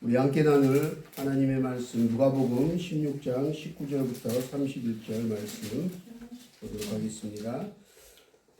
우리 함께 나눌 하나님의 말씀 누가복음 16장 19절부터 31절 말씀 보도록 하겠습니다.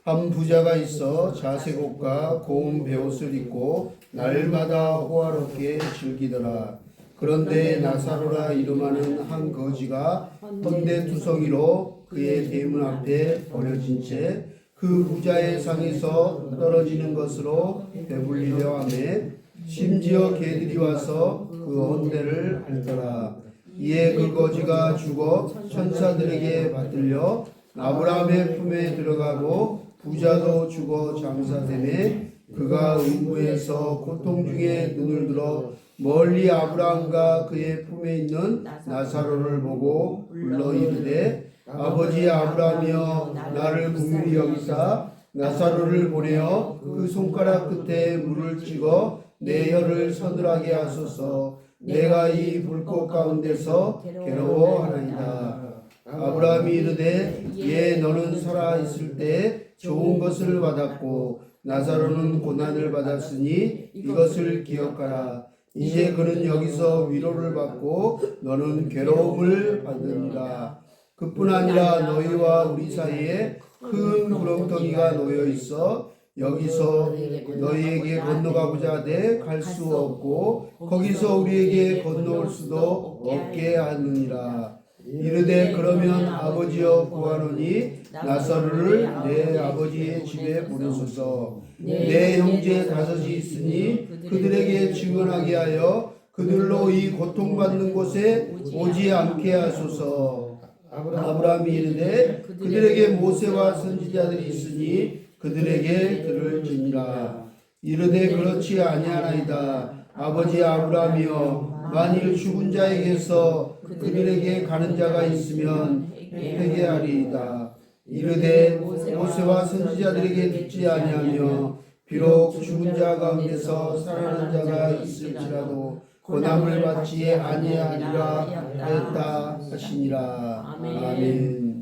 한 부자가 있어 자색 옷과 고운 베옷을 입고 날마다 호화롭게 즐기더라. 그런데 나사로라 이름하는 한 거지가 헌데투성이로 그의 대문 앞에 버려진 채 그 부자의 상에서 떨어지는 것으로 배불리려 하매 심지어 개들이 와서 그 헌대를 핥더라. 이에 그 거지가 죽어 천사들에게 받들려 아브라함의 품에 들어가고 부자도 죽어 장사되매 그가 의무에서 고통 중에 눈을 들어 멀리 아브라함과 그의 품에 있는 나사로를 보고 불러 이르되 아버지 아브라함이여 나를 긍휼히 여기사 나사로를 보내어 그 손가락 끝에 물을 찍어 내 혀를 서늘하게 하소서. 내가 이 불꽃 가운데서 괴로워하나이다. 아브라함이 이르되 예 너는 살아 있을 때 좋은 것을 받았고 나사로는 고난을 받았으니 이것을 기억하라. 이제 그는 여기서 위로를 받고 너는 괴로움을 받으리라. 그뿐 아니라 너희와 우리 사이에 큰 구렁텅이가 놓여 있어 여기서 너희에게 건너가고자 하되 갈 수 없고 거기서 우리에게 건너올 수도 없게 하느니라. 이르되 그러면 아버지여 구하노니 나사로를 내 아버지의 집에 보내소서. 내 형제 다섯이 있으니 그들에게 증언하게 하여 그들로 이 고통받는 곳에 오지 않게 하소서. 아브라함이 이르되 그들에게 모세와 선지자들이 있으니 그들에게 들을지니라. 이르되 그렇지 아니하나이다. 아버지 아브라함이여 만일 죽은 자에게서 그들에게 가는 자가 있으면 회개하리이다. 이르되 모세와 선지자들에게 듣지 아니하며 비록 죽은 자 가운데서 살아난 자가 있을지라도 고난을 받지 아니하리라 했다 하시니라. 아멘.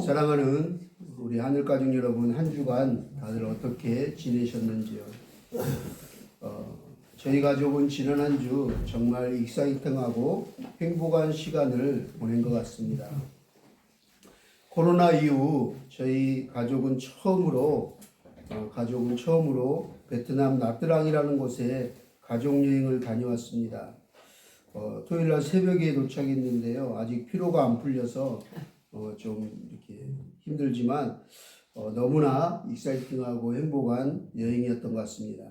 사랑하는 우리 하늘가족 여러분, 한 주간 다들 어떻게 지내셨는지요? 저희 가족은 지난 한 주 정말 익사이팅하고 행복한 시간을 보낸 것 같습니다. 코로나 이후 저희 가족은 처음으로 베트남 나트랑이라는 곳에 가족여행을 다녀왔습니다. 토요일날 새벽에 도착했는데요. 아직 피로가 안 풀려서 좀 이렇게 힘들지만 너무나 익사이팅하고 행복한 여행이었던 것 같습니다.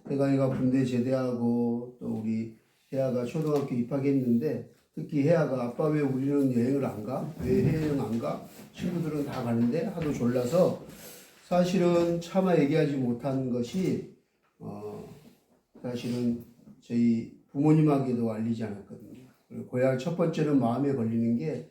태강이가 군대 제대하고 또 우리 혜아가 초등학교 입학했는데 특히 혜아가 아빠 왜 우리는 여행을 안 가? 왜 해외여행 안 가? 친구들은 다 가는데 하도 졸라서 사실은 차마 얘기하지 못한 것이 사실은 저희 부모님에게도 알리지 않았거든요. 고향 첫 번째는 마음에 걸리는 게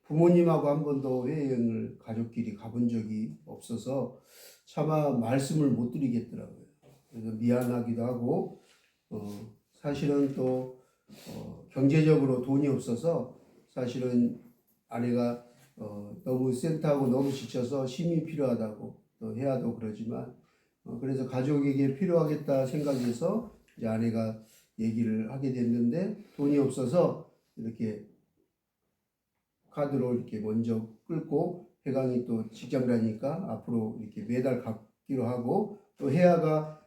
부모님하고 한 번도 해외여행을 가족끼리 가본 적이 없어서 차마 말씀을 못 드리겠더라고요. 그래서 미안하기도 하고 사실은 또 경제적으로 돈이 없어서 사실은 아내가 너무 센터하고 너무 지쳐서 힘이 필요하다고 또 해야도 그러지만 그래서 가족에게 필요하겠다 생각해서 이제 아내가 얘기를 하게 됐는데 돈이 없어서 이렇게 카드로 이렇게 먼저 끌고 해강이 또 직장 다니니까 앞으로 이렇게 매달 갚기로 하고 또 혜아가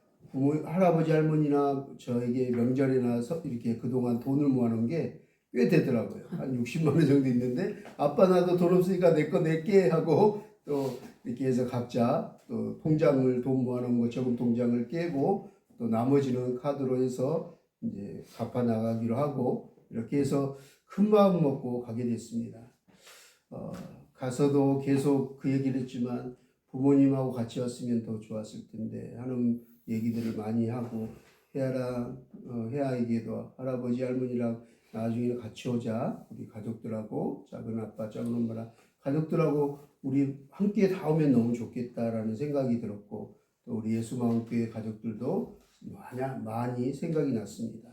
할아버지 할머니나 저에게 명절이나 이렇게 그동안 돈을 모아놓은 게 꽤 되더라고요. 한 60만 원 정도 있는데 아빠 나도 돈 없으니까 내 거 낼게 하고 또 이렇게 해서 각자 또 통장을 돈 모아놓은 거 저금 통장을 깨고 또 나머지는 카드로 해서 이제 갚아 나가기로 하고 이렇게 해서 큰 마음 먹고 가게 됐습니다. 가서도 계속 그 얘기를 했지만 부모님하고 같이 왔으면 더 좋았을 텐데 하는 얘기들을 많이 하고 혜아에게도 할아버지 할머니랑 나중에는 같이 오자 우리 가족들하고 작은 아빠 작은 엄마랑 가족들하고 우리 함께 다 오면 너무 좋겠다라는 생각이 들었고 또 우리 예수마음교회 가족들도 많이 생각이 났습니다.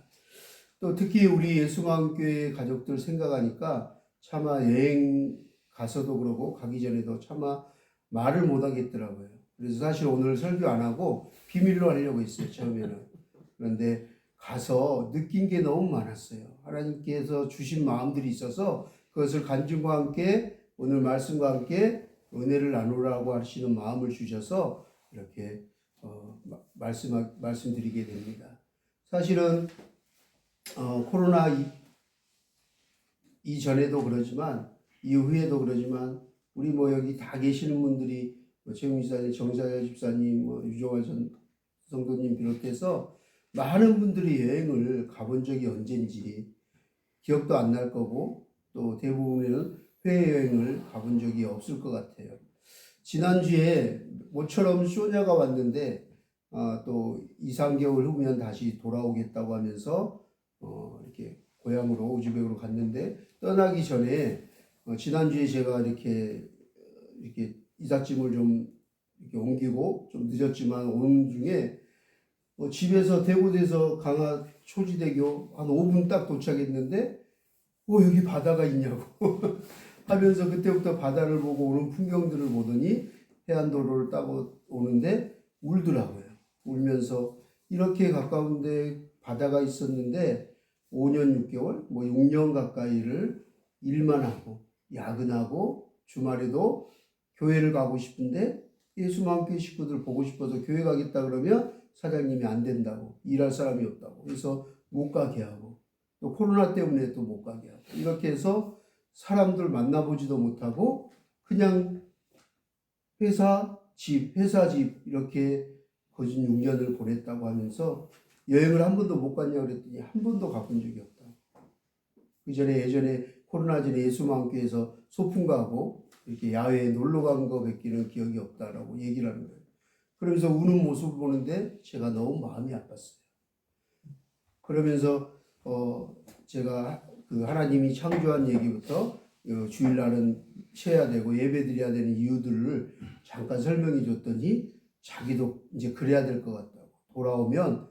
또 특히 우리 예수마음교회 가족들 생각하니까 차마 여행 가서도 그러고 가기 전에도 차마 말을 못 하겠더라고요. 그래서 사실 오늘 설교 안 하고 비밀로 하려고 했어요, 처음에는. 그런데 가서 느낀 게 너무 많았어요. 하나님께서 주신 마음들이 있어서 그것을 간증과 함께 오늘 말씀과 함께 은혜를 나누라고 하시는 마음을 주셔서 이렇게 말씀드리게 됩니다. 사실은 코로나 이전에도 그러지만 이후에도 그러지만 우리 여기 다 계시는 분들이 최웅 지사님, 정사야 집사님, 유종환 성도님 비롯해서 많은 분들이 여행을 가본 적이 언젠지 기억도 안 날 거고 또 대부분은 해외여행을 가본 적이 없을 것 같아요. 지난주에 모처럼 쇼냐가 왔는데 또 2, 3개월 후면 다시 돌아오겠다고 하면서 이렇게 고향으로 우즈벡으로 갔는데 떠나기 전에 지난주에 제가 이렇게 이삿짐을 좀 이렇게 옮기고 좀 늦었지만 오는 중에 집에서 대구에서 강화 초지대교 한 5분 딱 도착했는데 여기 바다가 있냐고 하면서 그때부터 바다를 보고 오는 풍경들을 보더니 해안도로를 따고 오는데 울더라고요. 울면서 이렇게 가까운데 바다가 있었는데 5년 6개월 6년 가까이를 일만 하고 야근하고 주말에도 교회를 가고 싶은데 예수만교회 식구들 보고 싶어서 교회 가겠다 그러면 사장님이 안 된다고, 일할 사람이 없다고, 그래서 못 가게 하고 또 코로나 때문에 또 못 가게 하고 이렇게 해서 사람들 만나보지도 못하고 그냥 회사 집 이렇게 거진 6년을 보냈다고 하면서 여행을 한 번도 못 갔냐 그랬더니 한 번도 가본 적이 없다. 그 전에 예전에 코로나 전에 예수만교회에서 소풍 가고 이렇게 야외에 놀러 간 거 뵙기는 기억이 없다라고 얘기를 하는 거예요. 그러면서 우는 모습을 보는데 제가 너무 마음이 아팠어요. 그러면서 제가 그 하나님이 창조한 얘기부터 주일날은 쉬어야 되고 예배드려야 되는 이유들을 잠깐 설명해 줬더니 자기도 이제 그래야 될 것 같다고. 돌아오면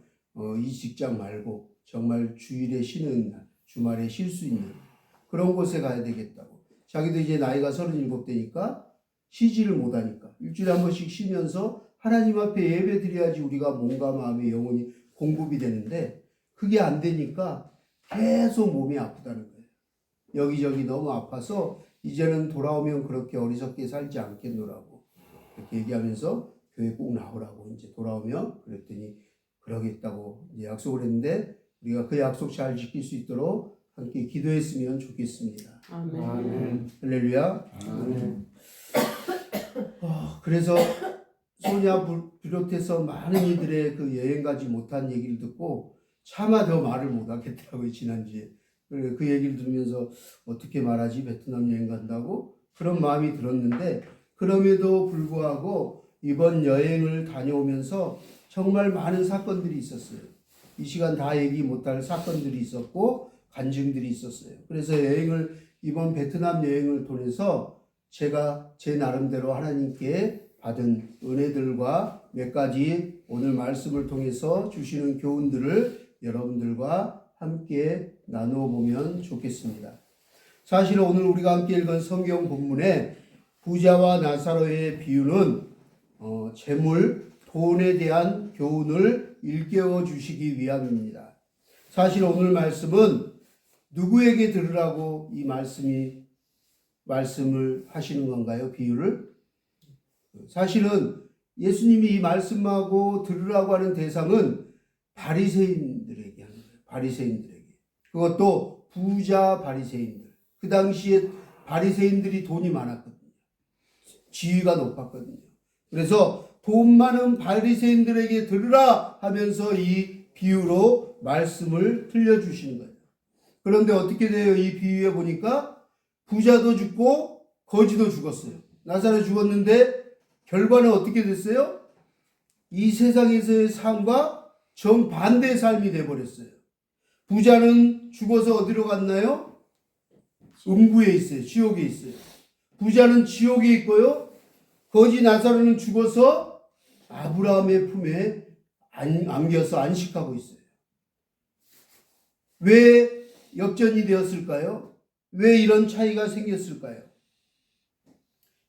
이 직장 말고 정말 주일에 쉬는 날, 주말에 쉴 수 있는 그런 곳에 가야 되겠다고. 자기도 이제 나이가 37되니까 쉬지를 못하니까 일주일에 한 번씩 쉬면서 하나님 앞에 예배 드려야지 우리가 몸과 마음의 영혼이 공급이 되는데 그게 안 되니까 계속 몸이 아프다는 거예요. 여기저기 너무 아파서 이제는 돌아오면 그렇게 어리석게 살지 않겠노라고 그렇게 얘기하면서 교회 꼭 나오라고 이제 돌아오면 그랬더니 그러겠다고 이제 약속을 했는데 우리가 그 약속 잘 지킬 수 있도록 함께 기도했으면 좋겠습니다. 아멘. 할렐루야. 아멘. 그래서 소냐 비롯해서 많은 이들의 그 여행 가지 못한 얘기를 듣고 차마 더 말을 못 하겠더라고요, 지난주에. 그 얘기를 들으면서 어떻게 말하지? 베트남 여행 간다고? 그런 마음이 들었는데 그럼에도 불구하고 이번 여행을 다녀오면서 정말 많은 사건들이 있었어요. 이 시간 다 얘기 못할 사건들이 있었고 간증들이 있었어요. 그래서 이번 베트남 여행을 통해서 제가 제 나름대로 하나님께 받은 은혜들과 몇 가지 오늘 말씀을 통해서 주시는 교훈들을 여러분들과 함께 나누어 보면 좋겠습니다. 사실 오늘 우리가 함께 읽은 성경 본문에 부자와 나사로의 비유는 재물, 돈에 대한 교훈을 일깨워 주시기 위함입니다. 사실 오늘 말씀은 누구에게 들으라고 이 말씀을 하시는 건가요? 비유를? 사실은 예수님이 이 말씀하고 들으라고 하는 대상은 바리새인들에게 하는 거예요. 바리새인들에게. 그것도 부자 바리새인들. 그 당시에 바리새인들이 돈이 많았거든요. 지위가 높았거든요. 그래서 돈 많은 바리새인들에게 들으라 하면서 이 비유로 말씀을 들려주시는 거예요. 그런데 어떻게 돼요? 이 비유에 보니까 부자도 죽고 거지도 죽었어요. 나사로 죽었는데 결과는 어떻게 됐어요? 이 세상에서의 삶과 정반대의 삶이 돼버렸어요. 부자는 죽어서 어디로 갔나요? 음부에 있어요. 지옥에 있어요. 부자는 지옥에 있고요. 거지 나사로는 죽어서 아브라함의 품에 안겨서 안식하고 있어요. 왜 역전이 되었을까요? 왜 이런 차이가 생겼을까요?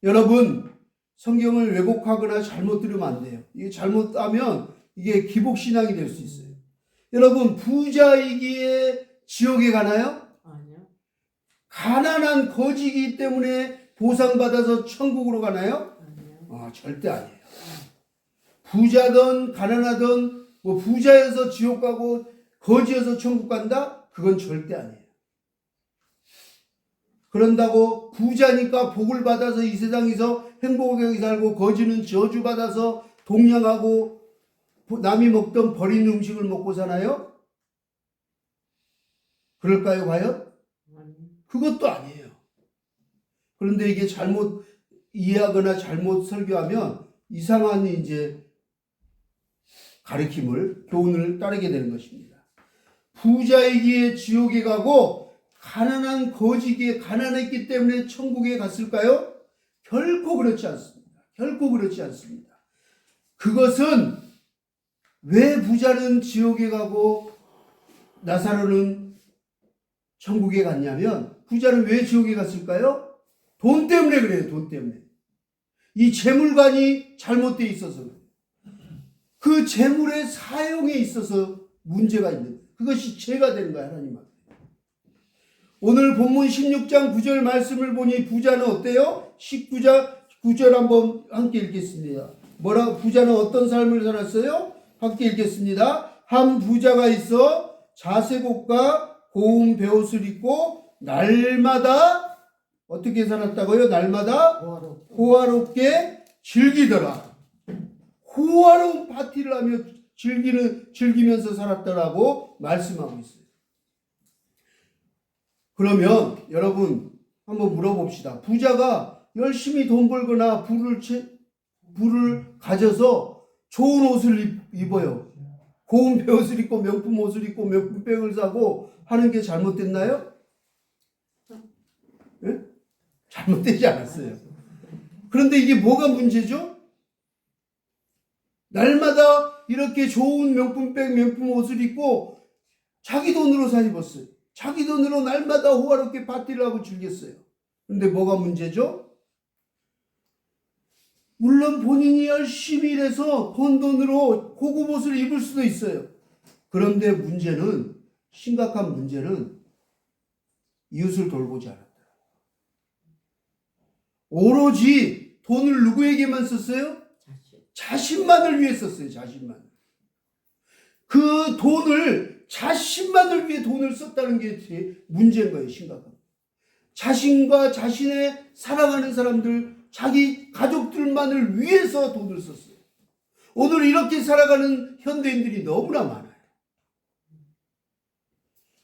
여러분, 성경을 왜곡하거나 잘못 들으면 안 돼요. 이게 잘못하면 이게 기복신앙이 될 수 있어요. 여러분, 부자이기에 지옥에 가나요? 아니요. 가난한 거지이기 때문에 보상받아서 천국으로 가나요? 아니요. 절대 아니에요. 부자든 가난하든 뭐 부자여서 지옥 가고 거지여서 천국 간다? 그건 절대 아니에요. 그런다고 부자니까 복을 받아서 이 세상에서 행복하게 살고 거지는 저주받아서 동냥하고 남이 먹던 버린 음식을 먹고 사나요? 그럴까요, 과연? 그것도 아니에요. 그런데 이게 잘못 이해하거나 잘못 설교하면 이상한 이제 가르침을, 교훈을 따르게 되는 것입니다. 부자이기에 지옥에 가고 가난한 거지기에 가난했기 때문에 천국에 갔을까요? 결코 그렇지 않습니다. 결코 그렇지 않습니다. 그것은 왜 부자는 지옥에 가고 나사로는 천국에 갔냐면, 부자는 왜 지옥에 갔을까요? 돈 때문에 그래요. 돈 때문에. 이 재물관이 잘못되어 있어서 그래요. 그 재물의 사용에 있어서 문제가 있는 거예요. 그것이 죄가 되는 거예요, 하나님 앞에. 오늘 본문 16장 9절 말씀을 보니 부자는 어때요? 19절 한번 함께 읽겠습니다. 부자는 어떤 삶을 살았어요? 함께 읽겠습니다. 한 부자가 있어 자색 옷과 고운 베옷을 입고 날마다 어떻게 살았다고요? 날마다 호화롭게 즐기더라. 호화로운 파티를 하며 즐기면서 살았더라고 말씀하고 있어요. 그러면 여러분 한번 물어봅시다. 부자가 열심히 돈 벌거나 부를 가져서 좋은 옷을 입어요. 고운 베옷을 입고 명품 옷을 입고 명품백을 사고 하는 게 잘못됐나요? 네? 잘못되지 않았어요. 그런데 이게 뭐가 문제죠? 날마다 이렇게 좋은 명품백, 명품 옷을 입고 자기 돈으로 사 입었어요. 자기 돈으로 날마다 호화롭게 파티를 하고 즐겼어요. 그런데 뭐가 문제죠? 물론 본인이 열심히 일해서 번 돈으로 고급 옷을 입을 수도 있어요. 그런데 심각한 문제는 이웃을 돌보지 않았다. 오로지 돈을 누구에게만 썼어요? 자신만을 위해 썼어요. 자신만. 그 돈을 자신만을 위해 돈을 썼다는 게 문제인 거예요. 심각한. 자신과 자신의 사랑하는 사람들, 자기 가족들만을 위해서 돈을 썼어요. 오늘 이렇게 살아가는 현대인들이 너무나 많아요.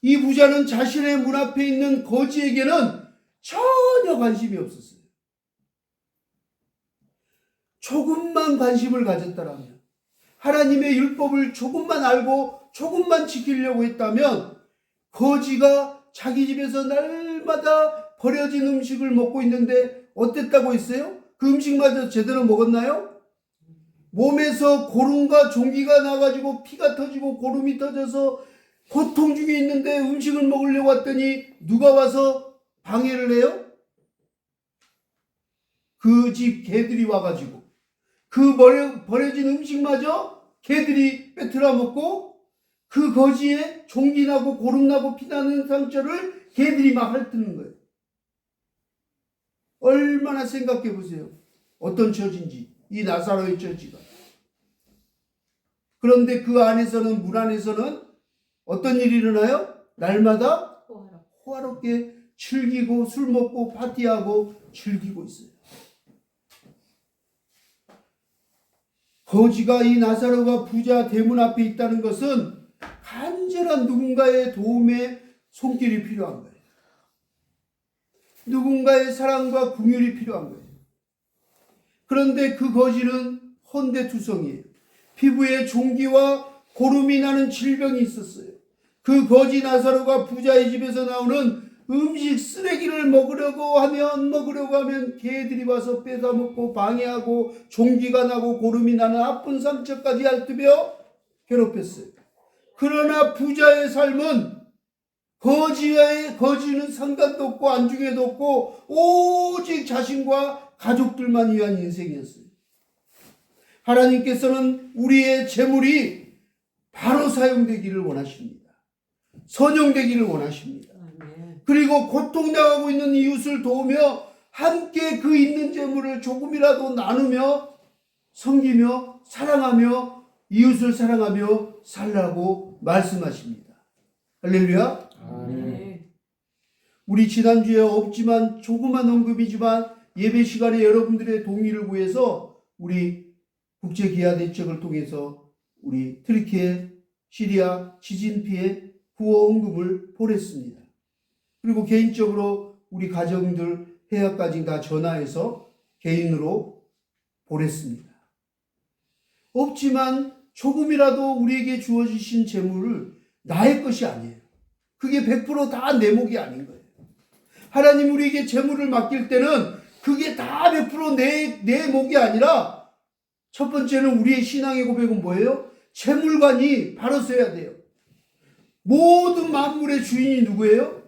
이 부자는 자신의 문 앞에 있는 거지에게는 전혀 관심이 없었어요. 조금만 관심을 가졌다면, 하나님의 율법을 조금만 알고 조금만 지키려고 했다면, 거지가 자기 집에서 날마다 버려진 음식을 먹고 있는데 어땠다고 했어요? 그 음식마저 제대로 먹었나요? 몸에서 고름과 종기가 나가지고 피가 터지고 고름이 터져서 고통 중에 있는데 음식을 먹으려고 했더니 누가 와서 방해를 해요? 그 집 개들이 와가지고 그 버려진 음식마저 개들이 빼트려 먹고 그 거지에 종기 나고 고름 나고 피나는 상처를 개들이 막 핥는 거예요. 얼마나 생각해 보세요. 어떤 처지인지, 이 나사로의 처지가. 그런데 그 안에서는, 문 안에서는 어떤 일이 일어나요? 날마다 호화롭게 즐기고 술 먹고 파티하고 즐기고 있어요. 거지가 이 나사로가 부자 대문 앞에 있다는 것은 간절한 누군가의 도움의 손길이 필요한 거예요. 누군가의 사랑과 긍휼이 필요한 거예요. 그런데 그 거지는 헌데투성이에요. 피부에 종기와 고름이 나는 질병이 있었어요. 그 거지 나사로가 부자의 집에서 나오는 음식 쓰레기를 먹으려고 하면 개들이 와서 뺏어 먹고 방해하고 종기가 나고 고름이 나는 아픈 상처까지 핥으며 괴롭혔어요. 그러나 부자의 삶은 거지는 상관도 없고 안중에도 없고 오직 자신과 가족들만 위한 인생이었어요. 하나님께서는 우리의 재물이 바로 사용되기를 원하십니다. 선용되기를 원하십니다. 그리고 고통당하고 있는 이웃을 도우며 함께 그 있는 재물을 조금이라도 나누며 섬기며 사랑하며 이웃을 사랑하며 살라고 말씀하십니다. 할렐루야. 아멘. 우리 지난주에 없지만 조그만 언급이지만 예배 시간에 여러분들의 동의를 구해서 우리 국제기아대책을 통해서 우리 트리키에 시리아 지진 피해 구호 헌금을 보냈습니다. 그리고 개인적으로 우리 가정들 해야까지 다 전화해서 개인으로 보냈습니다. 없지만 조금이라도 우리에게 주어지신 재물을 나의 것이 아니에요. 그게 100% 다 내 몫이 아닌 거예요. 하나님 우리에게 재물을 맡길 때는 그게 다 100% 내 몫이 아니라 첫 번째는 우리의 신앙의 고백은 뭐예요? 재물관이 바로 서야 돼요. 모든 만물의 주인이 누구예요?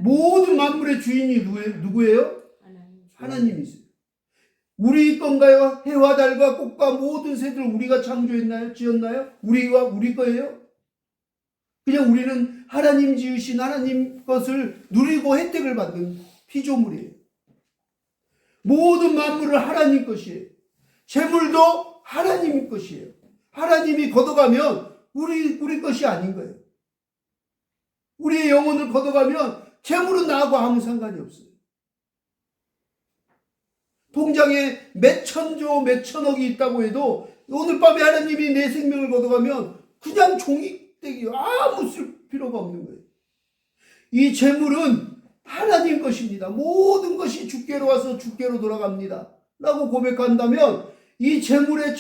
모든 만물의 주인이 누구예요? 하나님이세요. 우리 건가요? 해와 달과 꽃과 모든 새들 우리가 창조했나요? 지었나요? 우리 거예요? 그냥 우리는 하나님 지으신 하나님 것을 누리고 혜택을 받는 피조물이에요. 모든 만물은 하나님 것이에요. 재물도 하나님 것이에요. 하나님이 걷어가면 우리 것이 아닌 거예요. 우리의 영혼을 걷어가면 재물은 나하고 아무 상관이 없어요. 통장에 몇 천조 몇 천억이 있다고 해도 오늘 밤에 하나님이 내 생명을 걷어가면 그냥 종이떼기요. 아무 쓸 필요가 없는 거예요. 이 재물은 하나님 것입니다. 모든 것이 주께로 와서 주께로 돌아갑니다. 라고 고백한다면 이 재물의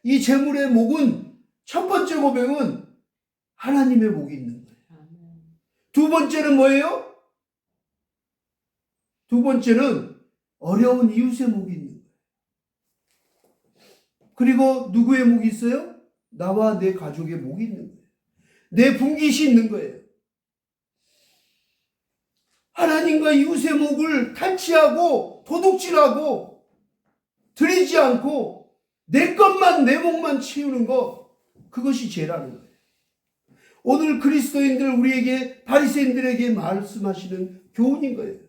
이 재물의 목은 첫 번째 고백은 하나님의 목이 있는 거예요. 두 번째는 뭐예요? 두 번째는 어려운 이웃의 목이 있는 거예요. 그리고 누구의 목이 있어요? 나와 내 가족의 목이 있는 거예요. 내 분깃이 있는 거예요. 하나님과 이웃의 목을 탈취하고 도둑질하고 드리지 않고 내 것만 내 목만 치우는 거, 그것이 죄라는 거예요. 오늘 그리스도인들 우리에게 바리새인들에게 말씀하시는 교훈인 거예요.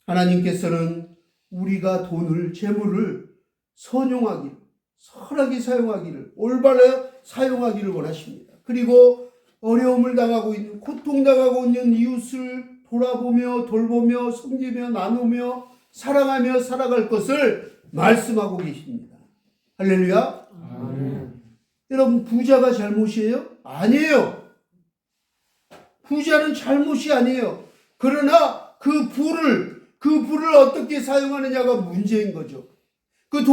하나님께서는 우리가 돈을 재물을 선용하기를 선하게 사용하기를 올바르게 사용하기를 원하십니다. 그리고 어려움을 당하고 있는 고통당하고 있는 이웃을 돌아보며 돌보며 섬기며 나누며 사랑하며 살아갈 것을 말씀하고 계십니다. 할렐루야. 아멘. 여러분 부자가 잘못이에요? 아니에요. 부자는 잘못이 아니에요. 그러나 그 부를 어떻게 사용하느냐가 문제인 거죠. 그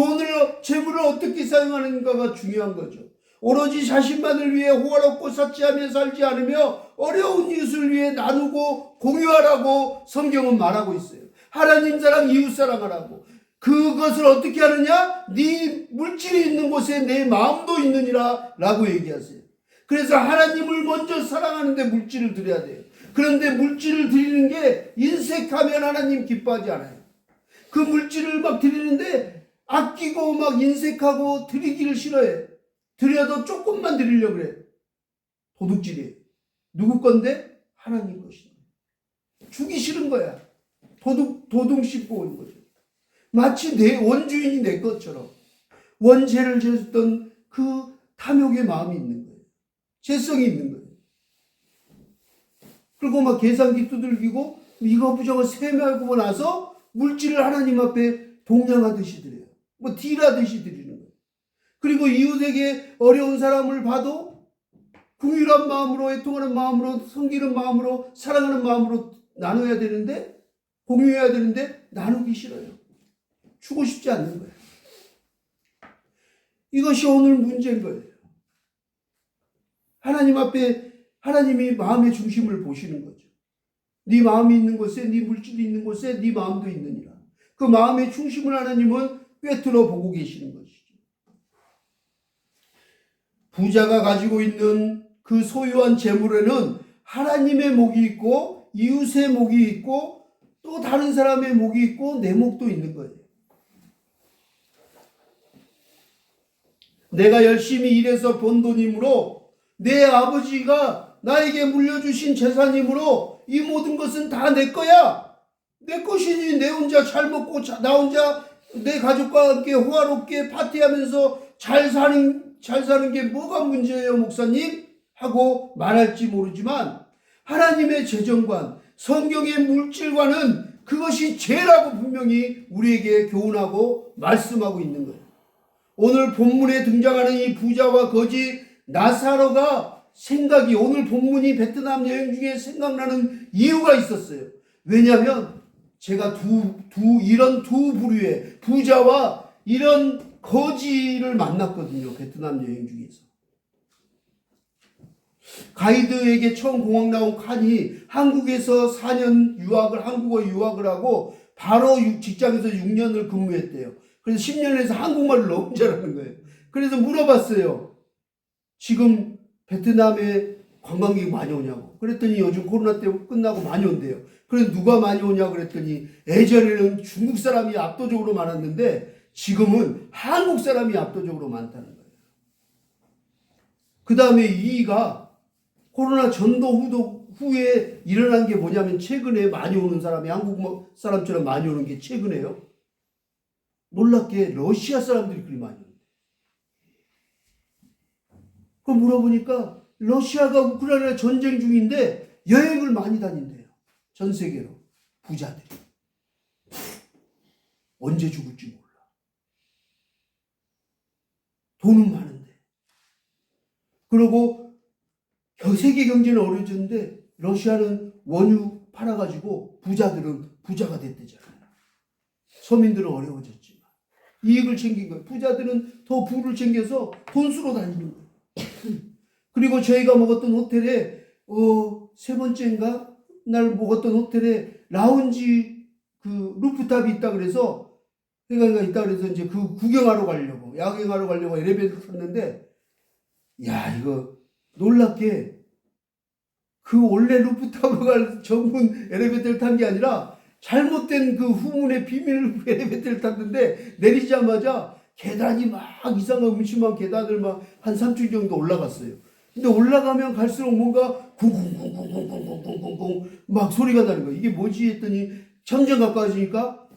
재물을 어떻게 사용하는가가 중요한 거죠. 오로지 자신만을 위해 호화롭고 사치하며 살지 않으며 어려운 이웃을 위해 나누고 공유하라고 성경은 말하고 있어요. 하나님 사랑, 이웃 사랑하라고. 그것을 어떻게 하느냐? 네 물질이 있는 곳에 내 마음도 있느니라 라고 얘기하세요. 그래서 하나님을 먼저 사랑하는데 물질을 드려야 돼요. 그런데 물질을 드리는 게 인색하면 하나님 기뻐하지 않아요. 그 물질을 막 드리는데 아끼고 막 인색하고 드리기를 싫어해. 드려도 조금만 드리려고 그래. 도둑질이에요. 누구 건데? 하나님 것이에요. 주기 싫은 거야. 도둑 씹고 오는 거죠. 마치 내 원주인이 내 것처럼 원죄를 졌던 그 탐욕의 마음이 있는 거예요. 죄성이 있는 거예요. 그리고 막 계산기 두들기고 이거 부정을 세매하고 나서 물질을 하나님 앞에 동냥하듯이 드려요. 뭐 딜하듯이 드리는 거예요. 그리고 이웃에게 어려운 사람을 봐도 긍휼한 마음으로, 애통하는 마음으로, 섬기는 마음으로, 사랑하는 마음으로 나눠야 되는데, 공유해야 되는데 나누기 싫어요. 주고 싶지 않는 거예요. 이것이 오늘 문제인 거예요. 하나님 앞에 하나님이 마음의 중심을 보시는 거죠. 네 마음이 있는 곳에, 네 물질이 있는 곳에 네 마음도 있느니라. 그 마음의 중심을 하나님은 꿰뚫어 보고 계시는 것이죠. 부자가 가지고 있는 그 소유한 재물에는 하나님의 목이 있고 이웃의 목이 있고 또 다른 사람의 목이 있고 내 목도 있는 거예요. 내가 열심히 일해서 번 돈이므로 내 아버지가 나에게 물려주신 재산이므로 이 모든 것은 다 내 거야. 내 것이니 내 혼자 잘 먹고 나 혼자 내 가족과 함께 호화롭게 파티하면서 잘 사는 게 뭐가 문제예요, 목사님? 하고 말할지 모르지만 하나님의 재정관, 성경의 물질관은 그것이 죄라고 분명히 우리에게 교훈하고 말씀하고 있는 거예요. 오늘 본문에 등장하는 이 부자와 거지 나사로가 오늘 본문이 베트남 여행 중에 생각나는 이유가 있었어요. 왜냐하면 제가 이런 두 부류의 부자와 이런 거지를 만났거든요. 베트남 여행 중에서. 가이드에게 처음 공항 나온 칸이 한국에서 4년 한국어 유학을 하고 바로 직장에서 6년을 근무했대요. 그래서 10년에서 한국말을 너무 잘하는 거예요. 그래서 물어봤어요. 지금 베트남에 관광객이 많이 오냐고. 그랬더니 요즘 코로나 때문에 끝나고 많이 온대요. 그래서 누가 많이 오냐고 그랬더니 예전에는 중국 사람이 압도적으로 많았는데 지금은 한국 사람이 압도적으로 많다는 거예요. 그 다음에 이가 코로나 전도 후에 일어난 게 뭐냐면 최근에 많이 오는 사람이 한국 사람처럼 많이 오는 게 최근에요. 놀랍게 러시아 사람들이 그리 많이 오는데. 그 물어보니까 러시아가 우크라이나 전쟁 중인데 여행을 많이 다닌대요. 전 세계로. 부자들이. 언제 죽을지 몰라. 돈은 많은데. 그리고 세계 경제는 어려졌는데 러시아는 원유 팔아가지고 부자들은 부자가 됐대잖아요. 서민들은 어려워졌지만 이익을 챙긴 거예요. 부자들은 더 부를 챙겨서 돈수로 다니는 거예요. 그리고 저희가 묵었던 호텔에 세 번째인가 날 묵었던 호텔에 라운지 그 루프탑이 있다 그래서 있다 그래서 이제 그 구경하러 가려고 야경하러 가려고 엘리베이터 탔는데 야 이거 놀랍게 그 원래 루프탑으로 갈 전문 엘리베이터를 탄 게 아니라 잘못된 그 후문의 비밀 엘리베이터를 탔는데 내리자마자 계단이 막 이상한 음침한 계단을 막 한 3층 정도 올라갔어요. 근데 올라가면 갈수록 뭔가 쿵쿵쿵쿵쿵쿵쿵쿵쿵 막 소리가 나는 거예요. 이게 뭐지 했더니 점점 가까워지니까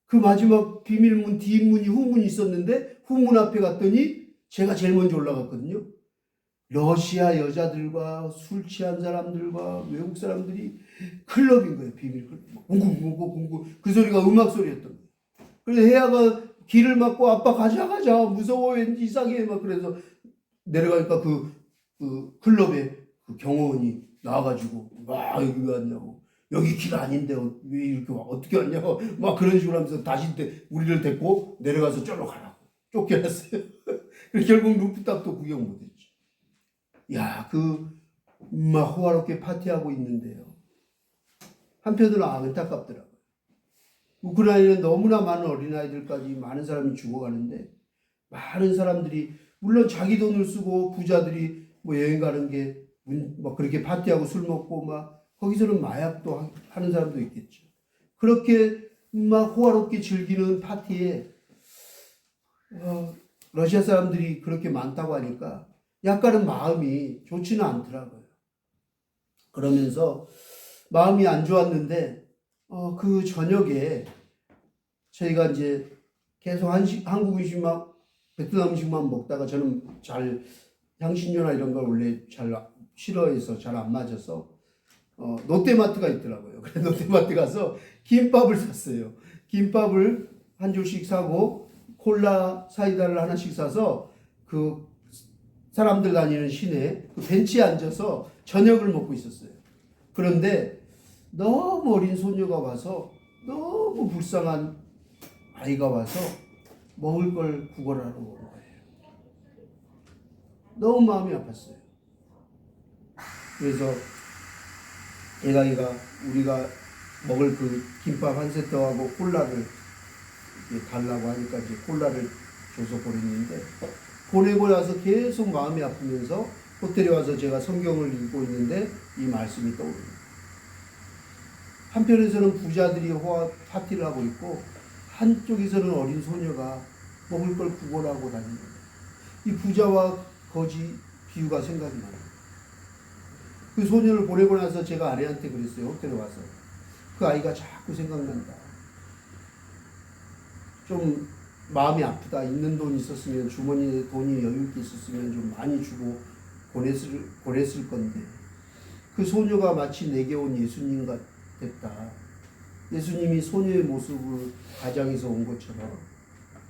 그 마지막 비밀문 뒷문이 후문이 있었는데 후문 앞에 갔더니 제가 제일 먼저 올라갔거든요. 러시아 여자들과 술 취한 사람들과 외국 사람들이 클럽인 거예요. 비밀 클럽. 쿵쿵쿵쿵쿵 그 소리가 음악 소리였던 거예요. 그래서 혜아가 길을 막고 아빠 가자 무서워 왠지 이상해 막 그래서 내려가니까 그 클럽에 그 경호원이 나와가지고 여기 왜 왔냐고 여기 길 아닌데 왜 이렇게 와 어떻게 왔냐고 막 그런 식으로 하면서 다시 우리를 데리고 내려가서 쫄러 가라고 쫓겨났어요. 그래서 결국 루프탑도 구경 못했죠. 야, 막 호화롭게 파티하고 있는데요. 한편으로 안타깝더라고요. 우크라이나는 너무나 많은 어린아이들까지 많은 사람이 죽어가는데 많은 사람들이 물론 자기 돈을 쓰고 부자들이 뭐 여행 가는 게 뭐 그렇게 파티하고 술 먹고 막 거기서는 마약도 하는 사람도 있겠죠. 그렇게 막 호화롭게 즐기는 파티에 러시아 사람들이 그렇게 많다고 하니까 약간은 마음이 좋지는 않더라고요. 그러면서 마음이 안 좋았는데 그 저녁에 저희가 이제 계속 한국 음식만 베트남 음식만 먹다가 저는 잘 향신료나 이런 걸 원래 잘 싫어해서 잘 안 맞아서 롯데마트가 있더라고요. 그래서 롯데마트 가서 김밥을 샀어요. 김밥을 한 줄씩 사고 콜라 사이다를 하나씩 사서 그 사람들 다니는 시내 그 벤치에 앉아서 저녁을 먹고 있었어요. 그런데 너무 어린 소녀가 와서 너무 불쌍한 아이가 와서 먹을 걸 구걸하러 온 거예요. 너무 마음이 아팠어요. 그래서 애가 우리가 먹을 그 김밥 한 세트하고 콜라를 달라고 하니까 이제 콜라를 줘서 보냈는데 보내고 나서 계속 마음이 아프면서 호텔에 와서 제가 성경을 읽고 있는데 이 말씀이 떠오릅니다. 한편에서는 부자들이 파티를 하고 있고 한쪽에서는 어린 소녀가 먹을 걸 구걸하고 다니는 거예요. 이 부자와 거지 비유가 생각이 나요. 그 소녀를 보내고 나서 제가 아내한테 그랬어요. 호텔에 와서. 그 아이가 자꾸 생각난다. 좀 마음이 아프다. 있는 돈이 있었으면, 주머니에 돈이 여유 있게 있었으면 좀 많이 주고 보냈을 건데 그 소녀가 마치 내게 온 예수님 같았다. 예수님이 소녀의 모습을 가장에서 온 것처럼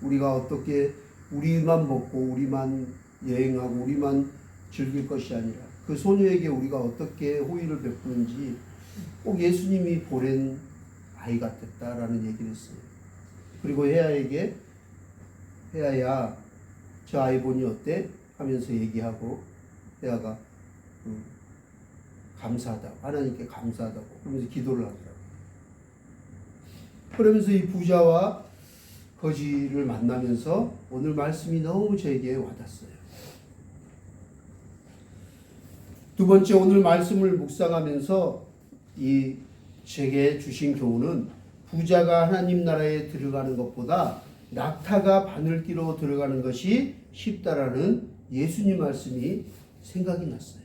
우리가 어떻게 우리만 먹고 우리만 여행하고 우리만 즐길 것이 아니라 그 소녀에게 우리가 어떻게 호의를 베푸는지 꼭 예수님이 보낸 아이 같았다라는 얘기를 했어요. 그리고 혜아에게 혜아야 저 아이 보니 어때? 하면서 얘기하고 혜아가 감사하다고 하나님께 감사하다고 그러면서 기도를 하더라고요. 그러면서 이 부자와 거지를 만나면서 오늘 말씀이 너무 저에게 와닿았어요. 두 번째, 오늘 말씀을 묵상하면서 이 제게 주신 교훈은 부자가 하나님 나라에 들어가는 것보다 낙타가 바늘기로 들어가는 것이 쉽다라는 예수님 말씀이 생각이 났어요.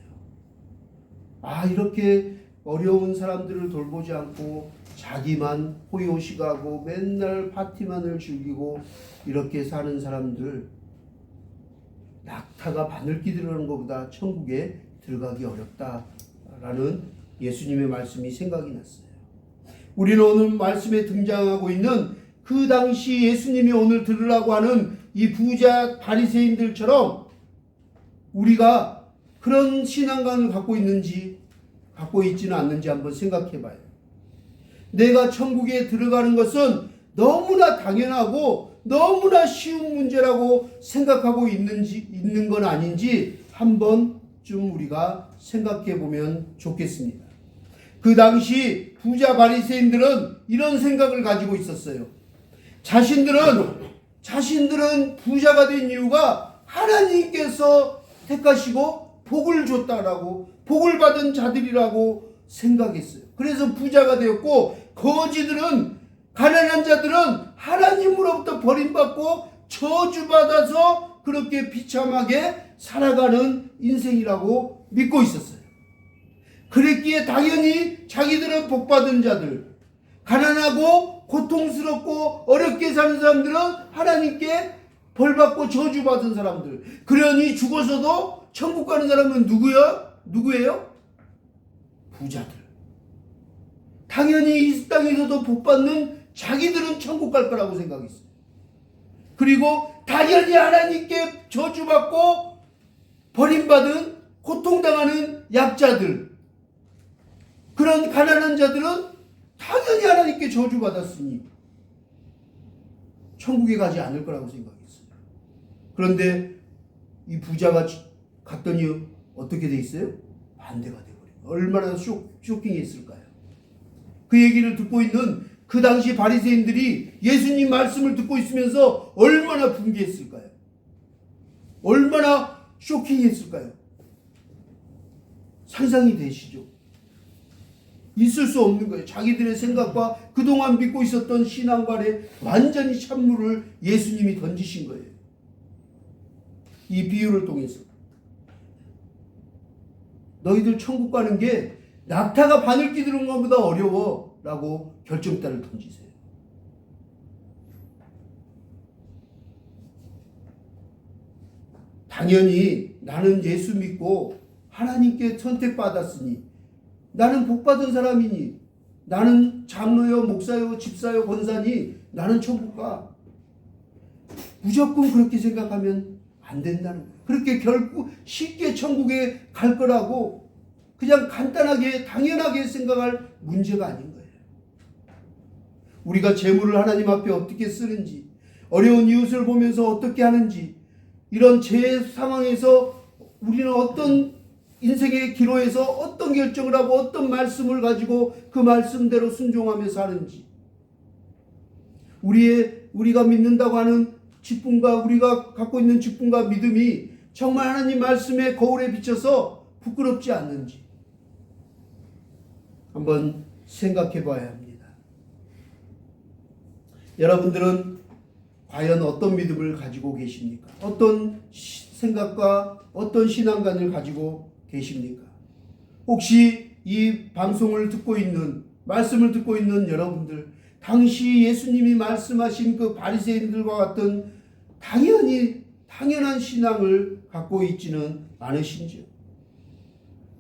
이렇게 어려운 사람들을 돌보지 않고 자기만 호요식하고 맨날 파티만을 즐기고 이렇게 사는 사람들, 낙타가 바늘기 들어가는 것보다 천국에 들어가기 어렵다라는 예수님의 말씀이 생각이 났어요. 우리는 오늘 말씀에 등장하고 있는 그 당시 예수님이 오늘 들으라고 하는 이 부자 바리새인들처럼 우리가 그런 신앙관을 갖고 있는지 갖고 있지는 않는지 한번 생각해 봐요. 내가 천국에 들어가는 것은 너무나 당연하고 너무나 쉬운 문제라고 생각하고 있는 건 아닌지 한 번쯤 우리가 생각해 보면 좋겠습니다. 그 당시 부자 바리새인들은 이런 생각을 가지고 있었어요. 자신들은 부자가 된 이유가 하나님께서 택하시고 복을 줬다라고, 복을 받은 자들이라고 생각했어요. 그래서 부자가 되었고, 가난한 자들은 하나님으로부터 버림받고 저주받아서 그렇게 비참하게 살아가는 인생이라고 믿고 있었어요. 그랬기에 당연히 자기들은 복받은 자들, 가난하고 고통스럽고 어렵게 사는 사람들은 하나님께 벌받고 저주받은 사람들, 그러니 죽어서도 천국 가는 사람은 누구예요? 부자들. 당연히 이 땅에서도 복받는 자기들은 천국 갈 거라고 생각했어요. 그리고 당연히 하나님께 저주받고 버림받은 고통당하는 약자들, 그런 가난한 자들은 당연히 하나님께 저주받았으니 천국에 가지 않을 거라고 생각했어요. 그런데 이 부자가 갔더니 어떻게 돼 있어요? 반대가 돼버려요. 얼마나 쇼킹했을까요? 그 얘기를 듣고 있는 그 당시 바리새인들이 예수님 말씀을 듣고 있으면서 얼마나 분개했을까요? 얼마나 쇼킹했을까요? 상상이 되시죠? 있을 수 없는 거예요. 자기들의 생각과 그동안 믿고 있었던 신앙관에 완전히 찬물을 예수님이 던지신 거예요. 이 비유를 통해서 너희들 천국 가는 게 낙타가 바늘기 들은 것보다 어려워 라고 결정타를 던지세요. 당연히 나는 예수 믿고 하나님께 선택받았으니, 나는 복받은 사람이니, 나는 장로요 목사요 집사요 권사니 나는 천국 가. 무조건 그렇게 생각하면 안 된다는 거예요. 그렇게 결국 쉽게 천국에 갈 거라고 그냥 간단하게 당연하게 생각할 문제가 아닌 거예요. 우리가 재물을 하나님 앞에 어떻게 쓰는지, 어려운 이웃을 보면서 어떻게 하는지, 이런 제 상황에서 우리는 어떤 인생의 기로에서 어떤 결정을 하고 어떤 말씀을 가지고 그 말씀대로 순종하며 사는지, 우리가 믿는다고 하는 직분과 우리가 갖고 있는 직분과 믿음이 정말 하나님 말씀의 거울에 비춰서 부끄럽지 않는지 한번 생각해 봐야 합니다. 여러분들은 과연 어떤 믿음을 가지고 계십니까? 어떤 생각과 어떤 신앙관을 가지고 계십니까? 혹시 이 방송을 듣고 있는, 말씀을 듣고 있는 여러분들, 당시 예수님이 말씀하신 그 바리새인들과 같은 당연한 신앙을 갖고 있지는 않으신지요?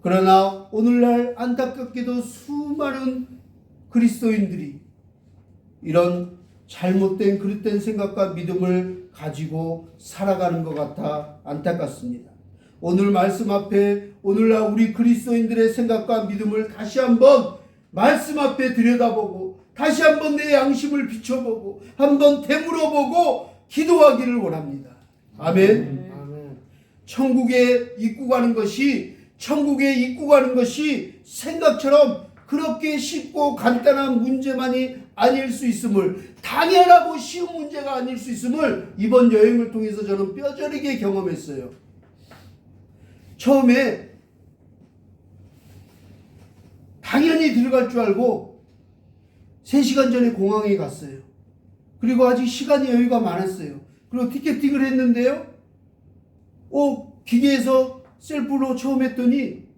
그러나 오늘날 안타깝게도 수많은 그리스도인들이 이런 잘못된 그릇된 생각과 믿음을 가지고 살아가는 것 같아 안타깝습니다. 오늘 말씀 앞에 오늘날 우리 그리스도인들의 생각과 믿음을 다시 한번 말씀 앞에 들여다보고 다시 한번 내 양심을 비춰보고 한번 되물어보고 기도하기를 원합니다. 아멘. 천국에 입국하는 것이 생각처럼 그렇게 쉽고 간단한 문제만이 아닐 수 있음을, 당연하고 쉬운 문제가 아닐 수 있음을 이번 여행을 통해서 저는 뼈저리게 경험했어요. 처음에 당연히 들어갈 줄 알고 3시간 전에 공항에 갔어요. 그리고 아직 시간이 여유가 많았어요. 그리고 티켓팅을 했는데요. 기계에서 셀프로 처음 했더니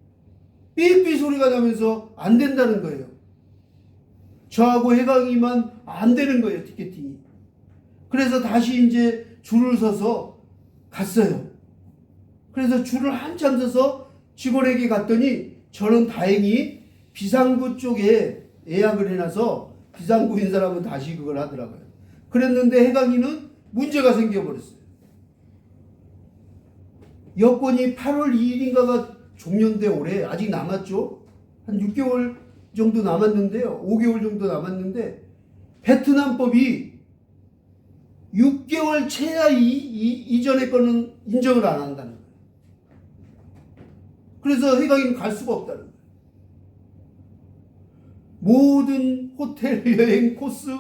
삐삐 소리가 나면서 안 된다는 거예요. 저하고 해강이만 안 되는 거예요, 티켓팅이. 그래서 다시 이제 줄을 서서 갔어요. 그래서 줄을 한참 서서 직원에게 갔더니 저는 다행히 비상구 쪽에 예약을 해놔서 비상구인 사람은 다시 그걸 하더라고요. 그랬는데 해강이는 문제가 생겨버렸어요. 여권이 8월 2일인가가 종료인데 올해 아직 남았죠. 한 6개월 정도 남았는데요. 5개월 정도 남았는데 베트남법이 6개월 채야 이전의 거는 인정을 안 한다는 거예요. 그래서 해강이는 갈 수가 없다는 거예요. 모든 호텔, 여행, 코스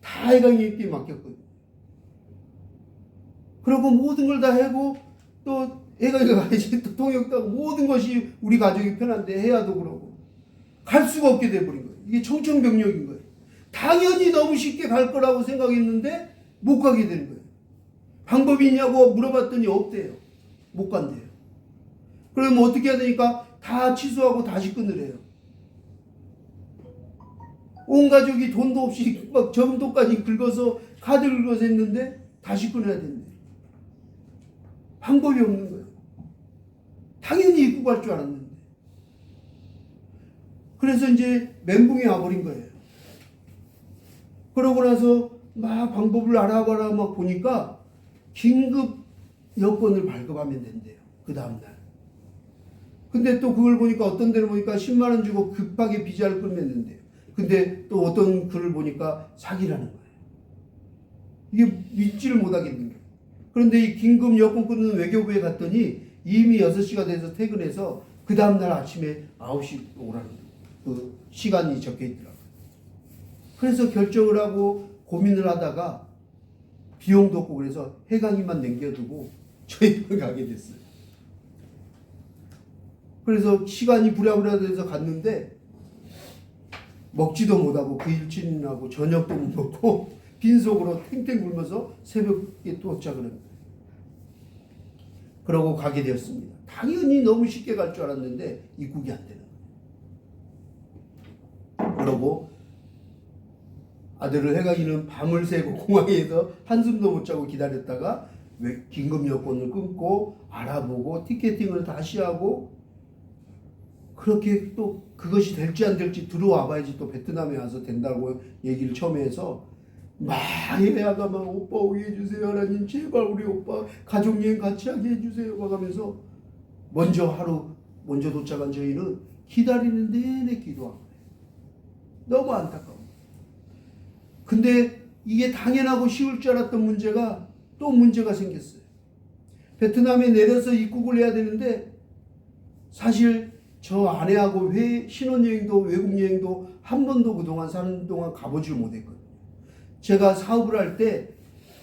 다 해강이에게 맡겼거든요. 그리고 모든 걸 다 하고 또 해강이가 가야지, 또 통역도 하고 모든 것이 우리 가족이 편한데 해야도 그러고 갈 수가 없게 돼버린 거예요. 이게 청천벽력인 거예요. 당연히 너무 쉽게 갈 거라고 생각했는데 못 가게 되는 거예요. 방법이 있냐고 물어봤더니 없대요. 못 간대요. 그러면 어떻게 해야 되니까 다 취소하고 다시 끊으래요. 온 가족이 돈도 없이 막 저금통까지 긁어서 카드 긁어서 했는데 다시 끊어야 된대. 방법이 없는 거예요. 당연히 입국할 줄 알았는데. 그래서 이제 멘붕이 와버린 거예요. 그러고 나서 막 방법을 알아봐라 막 보니까 긴급 여권을 발급하면 된대요. 그 다음날. 근데 또 그걸 보니까 어떤 데를 보니까 10만 원 주고 급하게 비자를 끊으면 된대요. 근데 또 어떤 글을 보니까 사기라는 거예요. 이게 믿지를 못하겠는 거예요. 그런데 이 긴급 여권 끊는 외교부에 갔더니 이미 6시가 돼서 퇴근해서 그 다음날 아침에 9시 오라는 그 시간이 적혀 있더라고요. 그래서 결정을 하고 고민을 하다가 비용도 없고 그래서 해강이만 남겨두고 저희만 가게 됐어요. 그래서 시간이 부랴부랴 돼서 갔는데 먹지도 못하고 그 일진하고 저녁도 못 먹고 빈속으로 탱탱 굶어서 새벽에 도착을 합니다. 그러고 가게 되었습니다. 당연히 너무 쉽게 갈 줄 알았는데 입국이 안 되는 거예요. 그러고 아들을 해가기는 밤을 새고 공항에서 한숨도 못 자고 기다렸다가 긴급 여권을 끊고 알아보고 티켓팅을 다시 하고 그렇게 또 그것이 될지 안 될지 들어와 봐야지 또 베트남에 와서 된다고 얘기를 처음에 해서 막 해야가 막 오빠 오게 해주세요 하나님 제발 우리 오빠 가족여행 같이 하게 해주세요 막 하면서 먼저 도착한 저희는 기다리는 내내 기도한 거예요. 너무 안타까워. 근데 이게 당연하고 쉬울 줄 알았던 문제가 또 문제가 생겼어요. 베트남에 내려서 입국을 해야 되는데 사실 저 아내하고 신혼여행도 외국여행도 한 번도 그동안 사는 동안 가보질 못했거든요. 제가 사업을 할 때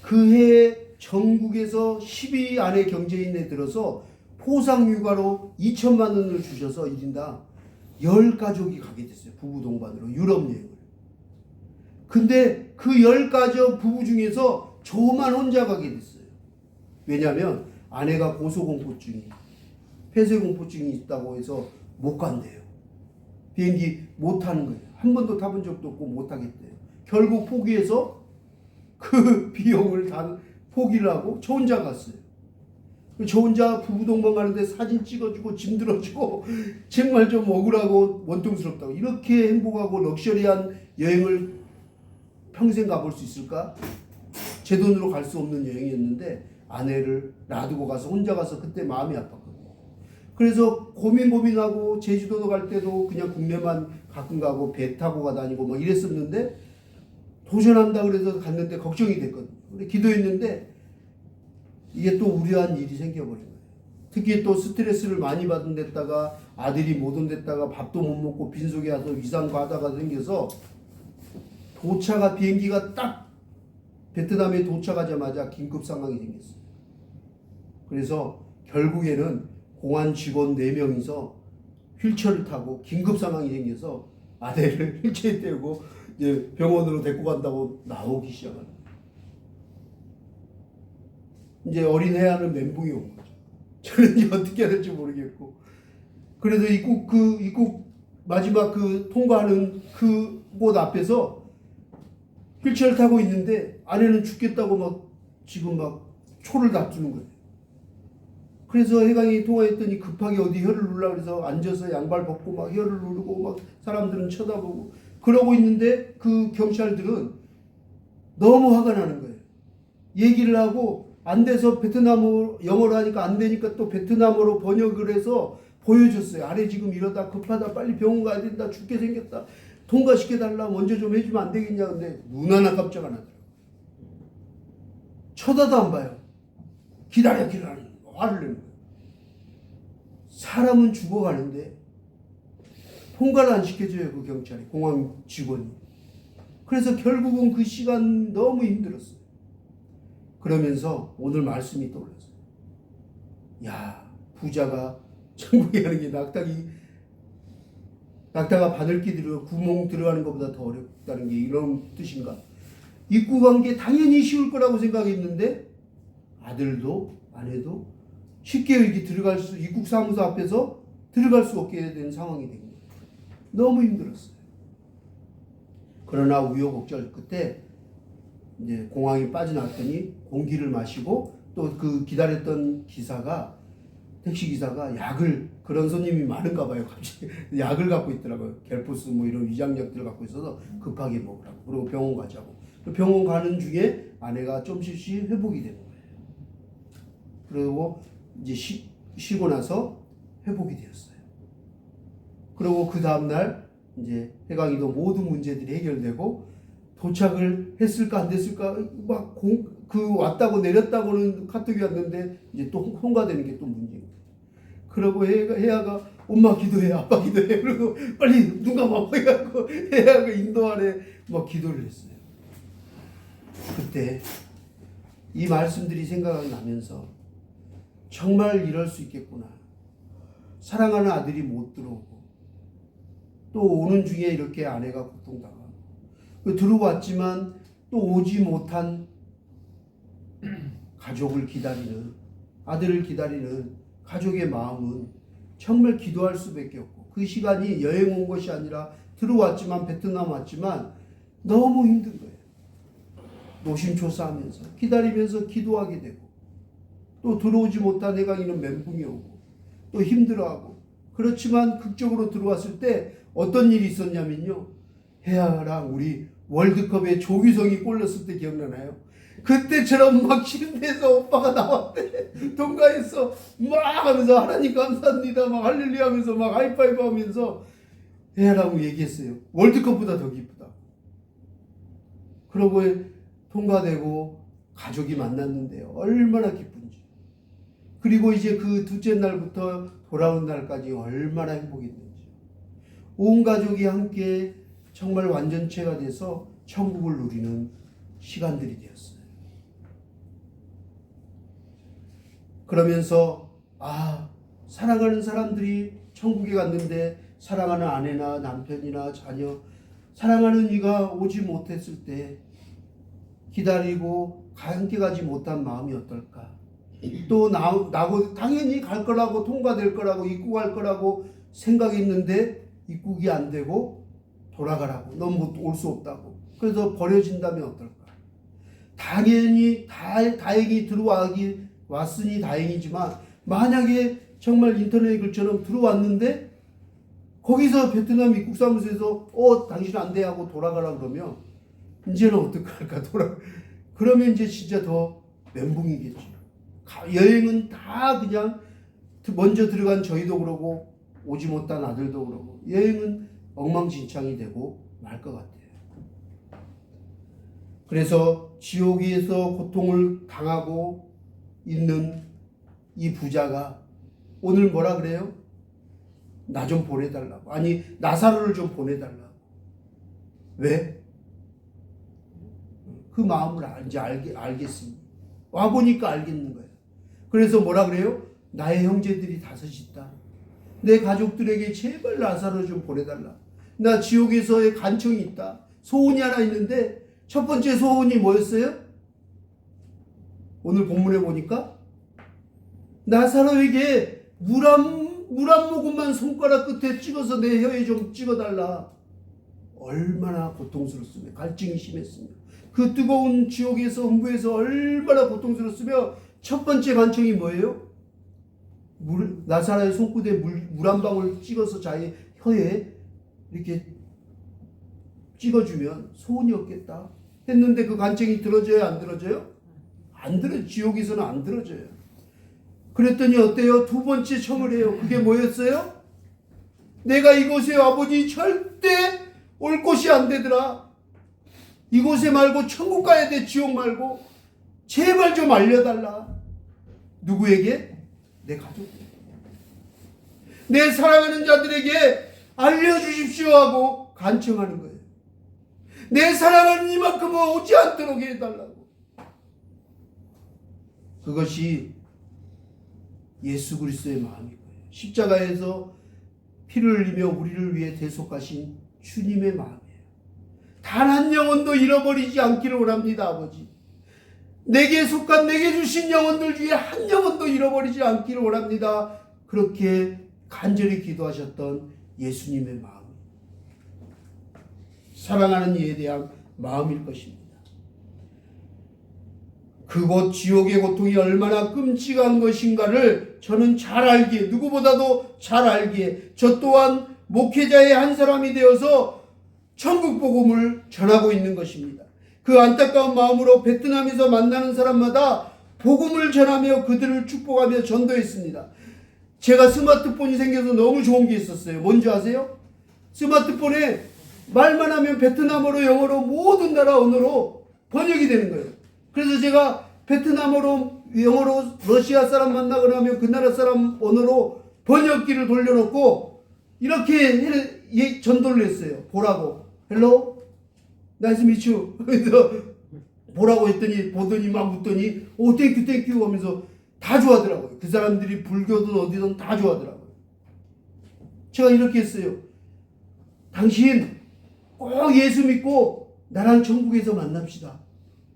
그 해에 전국에서 10위 안에 경제인에 들어서 포상휴가로 2천만 원을 주셔서 1인당 10가족이 가게 됐어요. 부부 동반으로 유럽 여행을. 근데 그 10가족 부부 중에서 저만 혼자 가게 됐어요. 왜냐하면 아내가 고소공포증이, 폐쇄공포증이 있다고 해서 못 간대요. 비행기 못 타는 거예요. 한 번도 타본 적도 없고 못 타겠대요. 결국 포기해서 그 비용을 다 포기를 하고 저 혼자 갔어요. 저 혼자 부부 동반 가는데 사진 찍어주고 짐 들어주고 정말 좀 억울하고 원통스럽다고. 이렇게 행복하고 럭셔리한 여행을 평생 가볼 수 있을까? 제 돈으로 갈 수 없는 여행이었는데 아내를 놔두고 가서 혼자 가서 그때 마음이 아팠거든요. 그래서 고민하고 제주도도 갈 때도 그냥 국내만 가끔 가고 배 타고 다니고 막 이랬었는데 도전한다 그래서 갔는데 걱정이 됐거든요. 근데 기도했는데 이게 또 우려한 일이 생겨버린 거예요. 특히 또 스트레스를 많이 받은 데다가 아들이 못 온 데다가 밥도 못 먹고 빈속에 와서 위산 과다가 생겨서 비행기가 딱 베트남에 도착하자마자 긴급 상황이 생겼어요. 그래서 결국에는 공안 직원 4명이서 휠체어를 타고 긴급 상황이 생겨서 아내를 휠체어에 태우고 이제 병원으로 데리고 간다고 나오기 시작합니다. 이제 어린 해안은 멘붕이 온 거죠. 저는 이제 어떻게 해야 될지 모르겠고. 그래서 입국 마지막 통과하는 그곳 앞에서 휠체어를 타고 있는데 아내는 죽겠다고 지금 초를 다투는 거예요. 그래서 해강이 통화했더니 급하게 어디 혀를 누르려고 그래서 앉아서 양발 벗고 혀를 누르고 사람들은 쳐다보고 그러고 있는데 그 경찰들은 너무 화가 나는 거예요. 얘기를 하고 안 돼서 베트남어 영어로 하니까 안 되니까 또 베트남어로 번역을 해서 보여줬어요. 아내 지금 이러다 급하다 빨리 병원 가야 된다 죽게 생겼다 통과시켜달라 먼저 좀 해주면 안 되겠냐. 근데 눈 하나 깜짝 안 하더라고요. 쳐다도 안 봐요. 기다려 화를 내는 거예요. 사람은 죽어가는데 통과를 안 시켜줘요. 그 경찰이 공항 직원이. 그래서 결국은 그 시간 너무 힘들었어요. 그러면서 오늘 말씀이 떠올랐어요. 야, 부자가 천국에 가는 게 낙타가 바늘기 들어 구멍 들어가는 것보다 더 어렵다는 게 이런 뜻인가? 입국한 게 당연히 쉬울 거라고 생각했는데 아들도 아내도 쉽게 이렇게 입국 사무소 앞에서 들어갈 수 없게 된 상황이 된 거예요. 너무 힘들었어요. 그러나 우여곡절 끝에 이제 공항에 빠져나왔더니 공기를 마시고 또 그 기다렸던 택시 기사가 그런 손님이 많은가 봐요. 갑자기 약을 갖고 있더라고요. 겔포스 이런 위장약들을 갖고 있어서 급하게 먹으라고. 그리고 병원 가자고. 병원 가는 중에 아내가 좀씩 회복이 되는 거예요. 그리고 이제 쉬고 나서 회복이 되었어요. 그리고 그 다음날 이제 해강이도 모든 문제들이 해결되고 도착을 했을까 안 됐을까 왔다고 내렸다고는 카톡이 왔는데 이제 또 통과되는 게 또 문제예요. 그러고 혜아가 엄마 기도해 아빠 기도해 그리고 빨리 눈 감아 해갖고 혜아가 인도 안에 기도를 했어요. 그때 이 말씀들이 생각나면서 정말 이럴 수 있겠구나. 사랑하는 아들이 못 들어오고 또 오는 중에 이렇게 아내가 고통당하고 들어왔지만 또 오지 못한 가족을 기다리는 아들을 기다리는 가족의 마음은 정말 기도할 수밖에 없고 그 시간이 여행 온 것이 아니라 들어왔지만 베트남 왔지만 너무 힘든 거예요. 노심초사하면서 기다리면서 기도하게 되고 또 들어오지 못한 해강이는 멘붕이 오고 또 힘들어하고 그렇지만 극적으로 들어왔을 때 어떤 일이 있었냐면요. 혜아랑 우리 월드컵에 조규성이 골 넣었을 때 기억나나요? 그때처럼 침대에서 오빠가 나왔대. 통과했어. 하면서 하나님 감사합니다. 할렐루야 하면서 하이파이브 하면서 혜아라고 얘기했어요. 월드컵보다 더 기쁘다. 그러고 통과되고 가족이 만났는데 얼마나 기쁜지. 그리고 이제 그 둘째 날부터 돌아온 날까지 얼마나 행복했는지. 온 가족이 함께 정말 완전체가 돼서 천국을 누리는 시간들이 되었어요. 그러면서 사랑하는 사람들이 천국에 갔는데 사랑하는 아내나 남편이나 자녀, 사랑하는 이가 오지 못했을 때 기다리고 함께 가지 못한 마음이 어떨까? 또 나고 당연히 갈 거라고, 통과될 거라고, 입국할 거라고 생각했는데 입국이 안 되고 돌아가라고, 넌 올 수 없다고. 그래서 버려진다면 어떨까? 당연히 다행히 왔으니 다행이지만 만약에 정말 인터넷 글처럼 들어왔는데 거기서 베트남 입국사무소에서 당신 안 돼 하고 돌아가라 그러면 이제는 어떡할까? 그러면 이제 진짜 더 멘붕이겠죠. 여행은 다 그냥 먼저 들어간 저희도 그러고 오지 못한 아들도 그러고 여행은 엉망진창이 되고 말 것 같아요. 그래서 지옥에서 고통을 당하고 있는 이 부자가 오늘 뭐라 그래요? 나 좀 보내달라고. 아니, 나사로를 좀 보내달라고. 왜? 그 마음을 이제 알겠습니다. 와보니까 알겠는 거예요. 그래서 뭐라 그래요? 나의 형제들이 5이 있다. 내 가족들에게 제발 나사로 좀 보내달라. 나 지옥에서의 간청이 있다. 소원이 하나 있는데 첫 번째 소원이 뭐였어요? 오늘 본문에 보니까 나사로에게 물 한 모금만 손가락 끝에 찍어서 내 혀에 좀 찍어달라. 얼마나 고통스럽으며 갈증이 심했으며 그 뜨거운 지옥에서 음부에서 얼마나 고통스럽으며 첫 번째 간청이 뭐예요? 나사로의 손끝에 물 한 방울 찍어서 자기 혀에 이렇게 찍어주면 소원이 없겠다 했는데 그 간청이 들어져요? 안 들어져요? 안 들어요. 지옥에서는 안 들어져요. 그랬더니 어때요? 두 번째 청을 해요. 그게 뭐였어요? 내가 이곳에 아버지 절대 올 곳이 안 되더라. 이곳에 말고 천국 가야 돼. 지옥 말고. 제발 좀 알려달라. 누구에게? 내 가족에게. 내 사랑하는 자들에게 알려주십시오 하고 간청하는 거예요. 내 사랑하는 이만큼은 오지 않도록 해달라고. 그것이 예수 그리스도의 마음인 거예요. 십자가에서 피를 흘리며 우리를 위해 대속하신 주님의 마음이에요. 단 한 영혼도 잃어버리지 않기를 원합니다. 아버지. 내게 속한 내게 주신 영혼들 중에 한 영혼도 잃어버리지 않기를 원합니다. 그렇게 간절히 기도하셨던 예수님의 마음, 사랑하는 이에 대한 마음일 것입니다. 그곳 지옥의 고통이 얼마나 끔찍한 것인가를 저는 잘 알기에, 누구보다도 잘 알기에 저 또한 목회자의 한 사람이 되어서 천국 복음을 전하고 있는 것입니다. 그 안타까운 마음으로 베트남에서 만나는 사람마다 복음을 전하며 그들을 축복하며 전도했습니다. 제가 스마트폰이 생겨서 너무 좋은 게 있었어요. 뭔지 아세요? 스마트폰에 말만 하면 베트남어로, 영어로 모든 나라 언어로 번역이 되는 거예요. 그래서 제가 베트남어로, 영어로 러시아 사람 만나거나 하면 그 나라 사람 언어로 번역기를 돌려놓고 이렇게 전도를 했어요. 보라고. 헬로? 나이스 미츄. 그래서 보라고 했더니 보더니 막 웃더니 땡큐 하면서 다 좋아하더라고요. 그 사람들이 불교든 어디든 다 좋아하더라고요. 제가 이렇게 했어요. 당신 꼭 예수 믿고 나랑 천국에서 만납시다.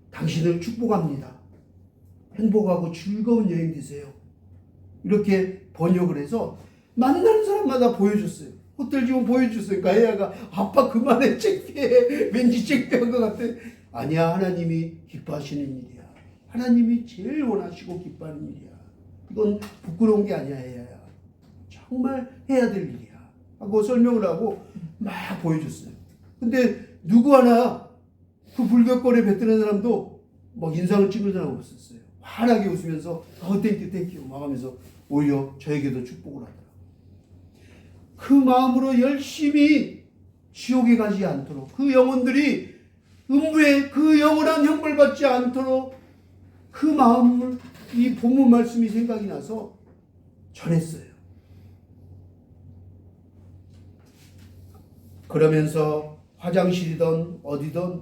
당신을 축복합니다. 행복하고 즐거운 여행 되세요. 이렇게 번역을 해서 만나는 사람마다 보여줬어요. 호텔 지금 보여줬어요. 가해야가 아빠 그만해, 창피해. 왠지 창피한 것 같아. 아니야, 하나님이 기뻐하시는 일이야. 하나님이 제일 원하시고 기뻐하는 일이야. 이건 부끄러운 게 아니야, 해야야. 정말 해야 될 일이야 하고 설명을 하고 막 보여줬어요. 근데 누구 하나 그 불교권에 베트남 사람도 막 인상을 찍는 사람 없었어요. 환하게 웃으면서 땡큐 막 하면서 오히려 저에게도 축복을 하더라고요. 그 마음으로 열심히 지옥에 가지 않도록, 그 영혼들이 음부에 그 영원한 형벌 받지 않도록 그 마음을, 이 본문 말씀이 생각이 나서 전했어요. 그러면서 화장실이든 어디든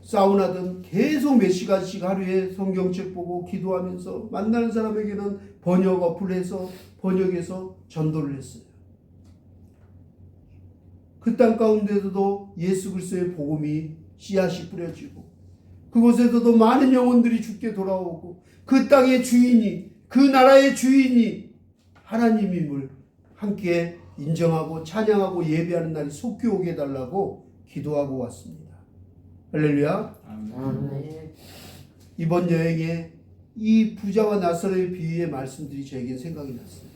사우나든 계속 몇 시간씩 하루에 성경책 보고 기도하면서 만나는 사람에게는 번역 어플해서 번역해서 전도를 했어요. 그 땅 가운데서도 예수 그리스도의 복음이 씨앗이 뿌려지고 그곳에서도 많은 영혼들이 주께 돌아오고 그 땅의 주인이, 그 나라의 주인이 하나님임을 함께 인정하고 찬양하고 예배하는 날이 속히 오게 해달라고 기도하고 왔습니다. 할렐루야. 아멘. 이번 여행에 이 부자와 나사로의 비유의 말씀들이 저에게 생각이 났어요.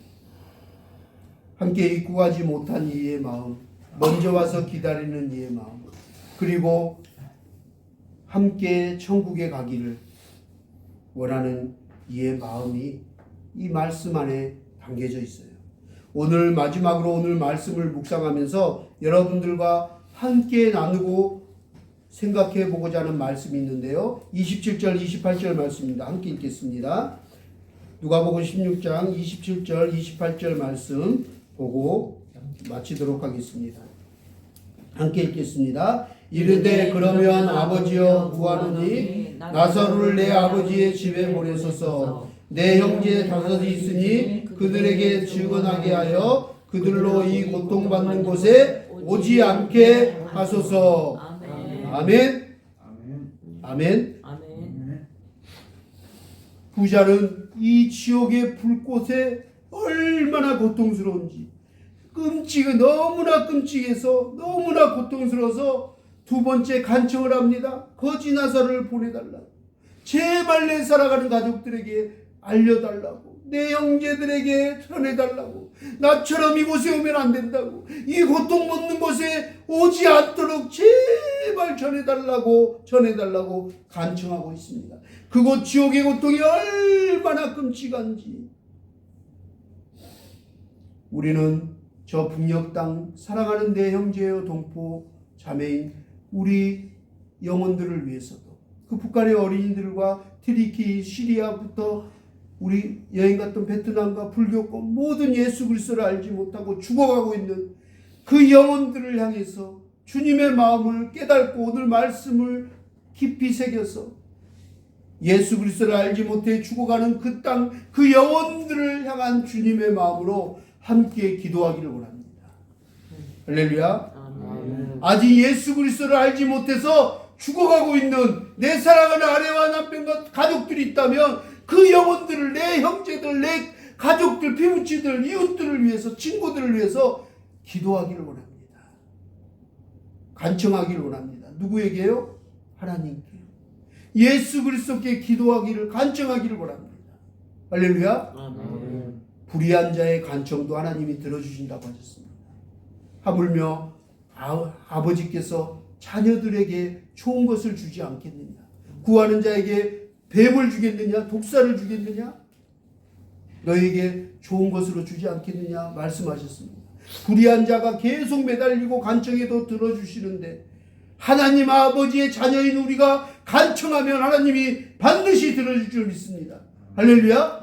함께 입고 가지 못한 이의 마음, 먼저 와서 기다리는 이의 마음, 그리고 함께 천국에 가기를 원하는 이의 마음이 이 말씀 안에 담겨져 있어요. 오늘 마지막으로 오늘 말씀을 묵상하면서 여러분들과 함께 나누고 생각해 보고자 하는 말씀이 있는데요. 27절 28절 말씀입니다. 함께 읽겠습니다. 누가복음 16장 27절 28절 말씀 보고 마치도록 하겠습니다. 함께 읽겠습니다. 이르되 그러면 아버지여 구하노니 나사로를 내 아버지의 집에 보내소서. 내 형제 다섯이 있으니 그들에게 증언하게 하여 그들로 이 고통받는 곳에 오지 않게 하소서. 아멘. 아멘. 아멘. 부자는 이 지옥의 불꽃에 얼마나 고통스러운지 너무나 끔찍해서 너무나 고통스러워서 두 번째 간청을 합니다. 거지 나사로를 보내달라고. 제발 내 살아가는 가족들에게 알려달라고. 내 형제들에게 전해달라고. 나처럼 이곳에 오면 안 된다고. 이 고통 먹는 곳에 오지 않도록 제발 전해달라고 간청하고 있습니다. 그곳 지옥의 고통이 얼마나 끔찍한지 우리는 저 북녘 땅 사랑하는 내 형제여 동포 자매인 우리 영혼들을 위해서도 그 북한의 어린이들과 트리키 시리아부터 우리 여행 갔던 베트남과 불교권 모든 예수 그리스도를 알지 못하고 죽어가고 있는 그 영혼들을 향해서 주님의 마음을 깨닫고 오늘 말씀을 깊이 새겨서 예수 그리스도를 알지 못해 죽어가는 그 땅, 그 영혼들을 향한 주님의 마음으로 함께 기도하기를 원합니다. 할렐루야. 아멘. 아직 예수 그리스도를 알지 못해서 죽어가고 있는 내 사랑하는 아내와 남편과 가족들이 있다면 그 영혼들을 내 형제들, 내 가족들, 피부치들, 이웃들을 위해서, 친구들을 위해서 기도하기를 원합니다. 간청하기를 원합니다. 누구에게요? 하나님께. 예수 그리스도께 기도하기를, 간청하기를 원합니다. 할렐루야. 아멘. 불의한 자의 간청도 하나님이 들어주신다고 하셨습니다. 하물며 아버지께서 자녀들에게 좋은 것을 주지 않겠느냐? 구하는 자에게 뱀을 주겠느냐? 독사를 주겠느냐? 너에게 좋은 것으로 주지 않겠느냐? 말씀하셨습니다. 불의한 자가 계속 매달리고 간청해도 들어주시는데 하나님 아버지의 자녀인 우리가 간청하면 하나님이 반드시 들어줄 줄 믿습니다. 할렐루야.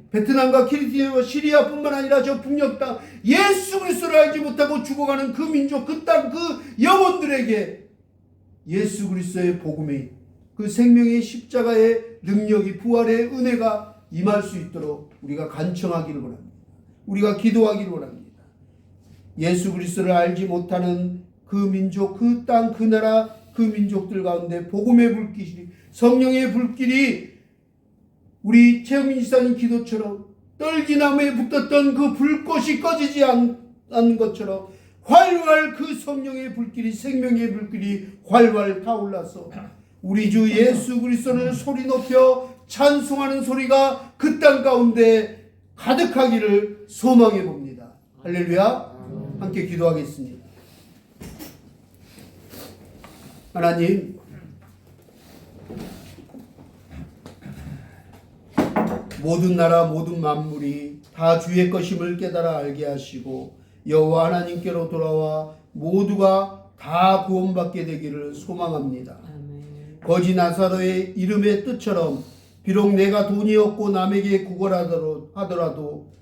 베트남과 키리티와 시리아뿐만 아니라 저 북녘 땅 예수 그리스도를 알지 못하고 죽어가는 그 민족, 그 땅, 그 영혼들에게 예수 그리스도의 복음이 그 생명의 십자가의 능력이 부활의 은혜가 임할 수 있도록 우리가 간청하기를 원합니다. 우리가 기도하기를 원합니다. 예수 그리스도를 알지 못하는 그 민족, 그 땅, 그 나라, 그 민족들 가운데 복음의 불길이, 성령의 불길이 우리 최영민 지사님 기도처럼 떨기나무에 붙었던 그 불꽃이 꺼지지 않는 것처럼 활활 그 성령의 불길이, 생명의 불길이 활활 타올라서 우리 주 예수 그리스도를 소리 높여 찬송하는 소리가 그 땅 가운데 가득하기를 소망해 봅니다. 할렐루야. 함께 기도하겠습니다. 하나님, 모든 나라 모든 만물이 다 주의 것임을 깨달아 알게 하시고 여호와 하나님께로 돌아와 모두가 다 구원받게 되기를 소망합니다. 거지 나사로의 이름의 뜻처럼 비록 내가 돈이 없고 남에게 구걸하더라도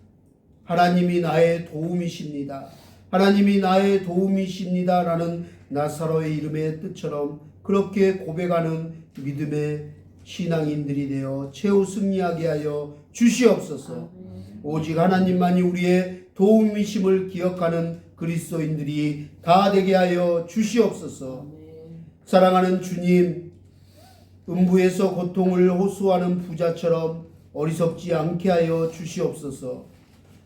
하나님이 나의 도움이십니다. 하나님이 나의 도움이십니다. 라는 나사로의 이름의 뜻처럼 그렇게 고백하는 믿음의 신앙인들이 되어 최후 승리하게 하여 주시옵소서. 오직 하나님만이 우리의 도움이심을 기억하는 그리스도인들이 다 되게 하여 주시옵소서. 사랑하는 주님, 음부에서 고통을 호소하는 부자처럼 어리석지 않게 하여 주시옵소서.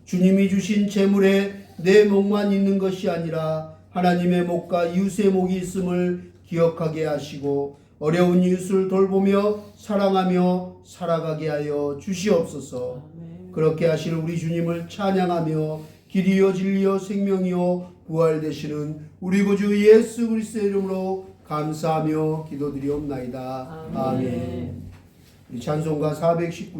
주님이 주신 재물에 내 목만 있는 것이 아니라 하나님의 목과 이웃의 목이 있음을 기억하게 하시고 어려운 이웃을 돌보며 사랑하며 살아가게 하여 주시옵소서. 그렇게 하실 우리 주님을 찬양하며 길이요 진리요 생명이요 부활 되시는 우리 구주 예수 그리스도의 이름으로 감사하며 기도드리옵나이다. 아멘. 우리 찬송가 419